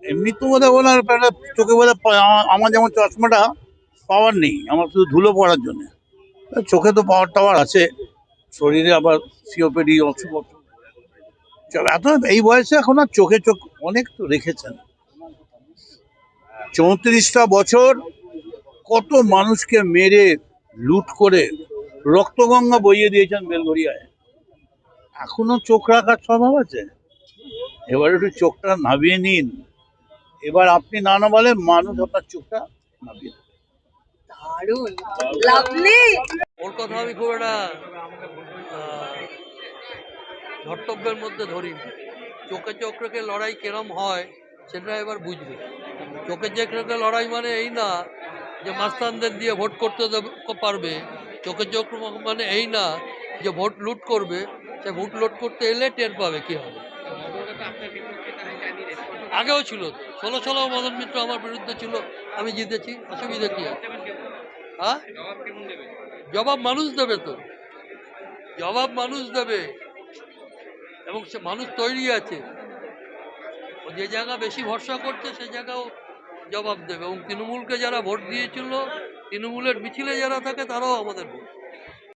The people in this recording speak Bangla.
এমনি তো বোধহয় ওনার একটা চোখে বোধহয় আমার যেমন চশমাটা পাওয়ার নেই, আমার শুধু ধুলো পড়ার জন্য। চোখে তো পাওয়ার টাওয়ার আছে, শরীরে আবার সিওপিডি অসুখ এত এই বয়সে এখন আর চোখে চোখ অনেক তো রেখেছেন। 34টা বছর কত মানুষকে মেরে লুট করে রক্তগঙ্গা বইয়ে দিয়েছেন বেলঘরিয়ায়। এখনো চোখ রাখার স্বভাব আছে? এবার একটু চোখটা নামিয়ে নিন। এবার আপনি না না বলে মানুষ আপনার চোখটা নামিয়ে দেবে। দারুণ, লাভলি। ওর কথা আমি খুব একটা ধর্তব্যের মধ্যে ধরিনি। চোখে চোখ রেখে লড়াই কেরম হয় সেটা এবার বুঝবে। চোখে চোখ রেখে লড়াই মানে এই না যে মাস্তানদের দিয়ে ভোট করতে পারবে। চোখে চোখ মানে এই না যে ভোট লুট করবে। সে ভোট লুট করতে এলে টের পাবে কি হবে। আগেও ছিল তো, 16 মদন মিত্র আমার বিরুদ্ধে ছিল, আমি জিতেছি, অসুবিধা কি আছে? হ্যাঁ, জবাব মানুষ দেবে তো, জবাব মানুষ দেবে, এবং সে মানুষ তৈরি আছে। ও যে জায়গা বেশি ভরসা করছে সে জায়গাও জবাব দেবে। এবং তৃণমূলকে যারা ভোট দিয়েছিল, তৃণমূলের মিছিলে যারা থাকে তারাও আমাদের ভোট।